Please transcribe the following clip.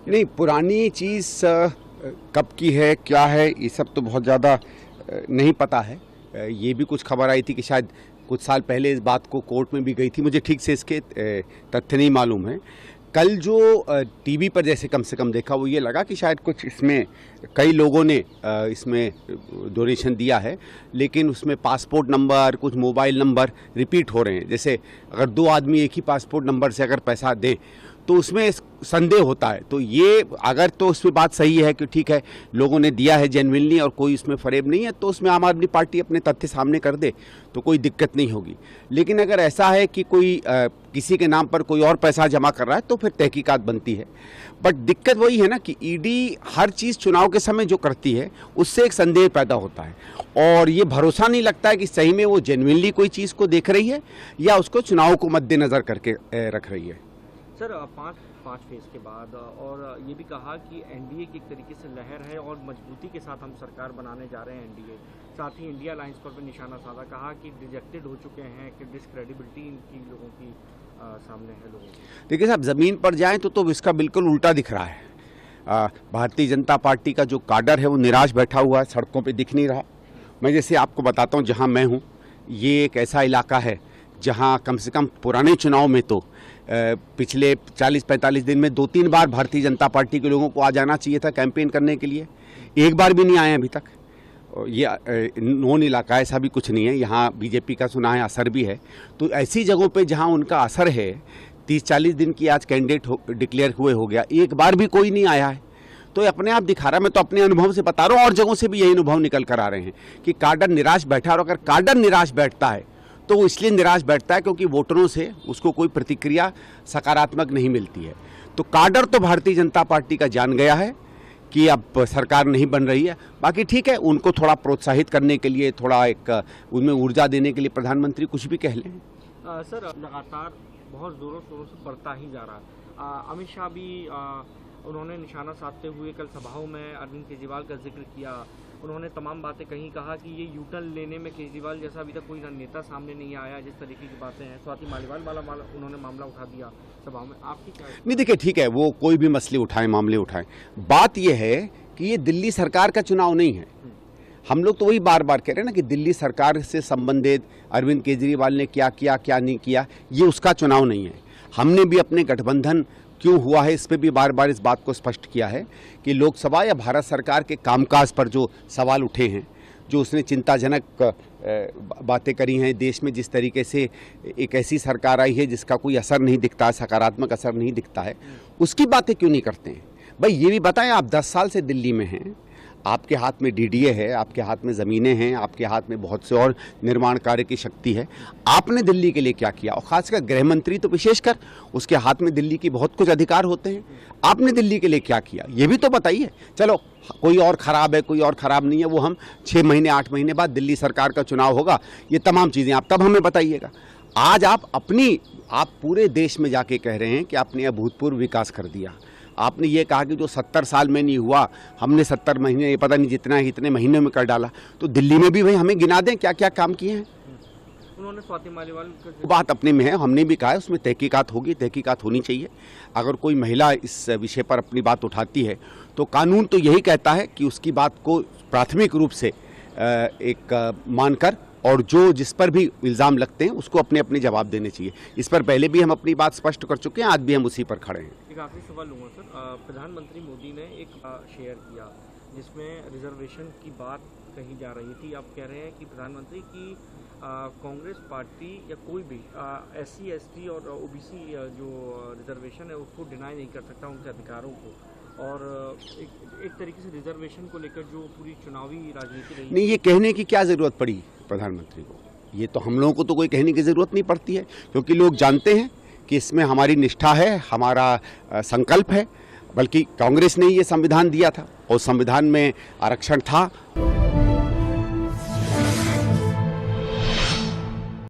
नहीं, पुरानी चीज़ कब की है, क्या है, ये सब तो बहुत ज़्यादा नहीं पता है। ये भी कुछ खबर आई थी कि शायद कुछ साल पहले इस बात को कोर्ट में भी गई थी, मुझे ठीक से इसके तथ्य नहीं मालूम है। कल जो टीवी पर जैसे कम से कम देखा वो ये लगा कि शायद कुछ इसमें कई लोगों ने इसमें डोनेशन दिया है, लेकिन उसमें पासपोर्ट नंबर, कुछ मोबाइल नंबर रिपीट हो रहे हैं। जैसे अगर दो आदमी एक ही पासपोर्ट नंबर से अगर पैसा दें तो उसमें संदेह होता है। तो ये अगर तो उसमें बात सही है कि ठीक है लोगों ने दिया है जेन्युइनली और कोई उसमें फरेब नहीं है, तो उसमें आम आदमी पार्टी अपने तथ्य सामने कर दे तो कोई दिक्कत नहीं होगी। लेकिन अगर ऐसा है कि कोई किसी के नाम पर कोई और पैसा जमा कर रहा है तो फिर तहकीकात बनती है। बट दिक्कत वही है ना कि ईडी हर चीज़ चुनाव के समय जो करती है उससे एक संदेह पैदा होता है और ये भरोसा नहीं लगता है कि सही में वो जेन्युइनली कोई चीज़ को देख रही है या उसको चुनाव को मद्देनज़र करके रख रही है। सर, पाँच फेज के बाद और ये भी कहा कि एनडीए की एक तरीके से लहर है और मजबूती के साथ हम सरकार बनाने जा रहे हैं एनडीए। साथ ही इंडिया अलायंस पर भी निशाना साधा, कहा कि रिजेक्टेड हो चुके हैं, कि डिसक्रेडिबिलिटी इनकी लोगों की सामने है लोगों की। देखिए साहब, ज़मीन पर जाएं तो इसका बिल्कुल उल्टा दिख रहा है। भारतीय जनता पार्टी का जो काडर है वो निराश बैठा हुआ है, सड़कों पे दिख नहीं रहा। मैं जैसे आपको बताता हूँ, जहाँ मैं हूँ ये एक ऐसा इलाका है जहाँ कम से कम पुराने चुनाव में तो पिछले 40-45 दिन में 2-3 बार भारतीय जनता पार्टी के लोगों को आ जाना चाहिए था कैंपेन करने के लिए, एक बार भी नहीं आए अभी तक। ये नॉन इलाका ऐसा भी कुछ नहीं है, यहाँ बीजेपी का सुना है असर भी है। तो ऐसी जगहों पे जहाँ उनका असर है, 30-40 दिन की आज कैंडिडेट डिक्लेयर हुए हो गया, एक बार भी कोई नहीं आया है। तो ये अपने आप दिखा रहा है। मैं तो अपने अनुभव से बता रहा हूँ और जगहों से भी यही अनुभव निकल कर आ रहे हैं कि काडर निराश बैठा है। और अगर काडर निराश बैठता है तो वो इसलिए निराश बैठता है क्योंकि वोटरों से उसको कोई प्रतिक्रिया सकारात्मक नहीं मिलती है। तो काडर तो भारतीय जनता पार्टी का जान गया है कि अब सरकार नहीं बन रही है। बाकी ठीक है, उनको थोड़ा प्रोत्साहित करने के लिए, थोड़ा एक उनमें ऊर्जा देने के लिए प्रधानमंत्री कुछ भी कह लें। सर, लगातार बहुत ज़ोरों शोरों से बढ़ता ही जा रहा है। अमित शाह भी उन्होंने निशाना साधते हुए कल सभाओं में अरविंद केजरीवाल का जिक्र किया। उन्होंने तमाम बातें कहीं, कहा कि ये यूटर्न लेने में केजरीवाल जैसा अभी तक कोई नेता सामने नहीं आया, जिस तरीके की बातें हैं। स्वाति मालीवाल वाला उन्होंने मामला उठा दिया सभा में। आपकी क्या? नहीं, देखिए ठीक है, वो कोई भी मसले उठाएं, मामले उठाएं। बात यह है कि ये दिल्ली सरकार का चुनाव नहीं है। हम लोग तो वही बार बार कह रहे हैं ना कि दिल्ली सरकार से संबंधित अरविंद केजरीवाल ने क्या किया क्या नहीं किया, ये उसका चुनाव नहीं है। हमने भी अपने गठबंधन क्यों हुआ है इस पे भी बार बार इस बात को स्पष्ट किया है कि लोकसभा या भारत सरकार के कामकाज पर जो सवाल उठे हैं, जो उसने चिंताजनक बातें करी हैं, देश में जिस तरीके से एक ऐसी सरकार आई है जिसका कोई असर नहीं दिखता है, सकारात्मक असर नहीं दिखता है, उसकी बातें क्यों नहीं करते हैं। भाई ये भी बताएं, आप 10 साल से दिल्ली में हैं, आपके हाथ में डीडीए है, आपके हाथ में ज़मीनें हैं, आपके हाथ में बहुत से और निर्माण कार्य की शक्ति है। आपने दिल्ली के लिए क्या किया? और खासकर गृह मंत्री तो विशेषकर, उसके हाथ में दिल्ली की बहुत कुछ अधिकार होते हैं। आपने दिल्ली के लिए क्या किया, ये भी तो बताइए। चलो कोई और ख़राब है, कोई और ख़राब नहीं है, वो हम 6 महीने 8 महीने बाद दिल्ली सरकार का चुनाव होगा, ये तमाम चीज़ें आप तब हमें बताइएगा। आज आप पूरे देश में जाके कह रहे हैं कि आपने अभूतपूर्व विकास कर दिया। आपने ये कहा कि जो 70 साल में नहीं हुआ हमने 70 महीने, ये पता नहीं जितना है इतने महीने में कर डाला। तो दिल्ली में भी भाई हमें गिना दें क्या क्या काम किए हैं। उन्होंने स्वाति मालीवाल बात अपने में है, हमने भी कहा है उसमें तहकीकात होगी, तहकीकात होनी चाहिए। अगर कोई महिला इस विषय पर अपनी बात उठाती है तो कानून तो यही कहता है कि उसकी बात को प्राथमिक रूप से एक मानकर और जो जिस पर भी इल्ज़ाम लगते हैं उसको अपने अपने जवाब देने चाहिए। इस पर पहले भी हम अपनी बात स्पष्ट कर चुके हैं, आज भी हम उसी पर खड़े हैं। एक आखिरी सवाल लूँगा सर। प्रधानमंत्री मोदी ने एक शेयर किया जिसमें रिजर्वेशन की बात कही जा रही थी। आप कह रहे हैं कि प्रधानमंत्री की कांग्रेस पार्टी या कोई भी SC ST और OBC जो रिजर्वेशन है उसको डिनाई नहीं कर सकता, उनके अधिकारों को। और एक तरीके से रिजर्वेशन को लेकर जो पूरी चुनावी राजनीति रही, नहीं, ये कहने की क्या ज़रूरत पड़ी प्रधानमंत्री को? ये तो हम लोगों को तो कोई कहने की ज़रूरत नहीं पड़ती है, क्योंकि लोग जानते हैं कि इसमें हमारी निष्ठा है, हमारा संकल्प है। बल्कि कांग्रेस ने ये संविधान दिया था और संविधान में आरक्षण था।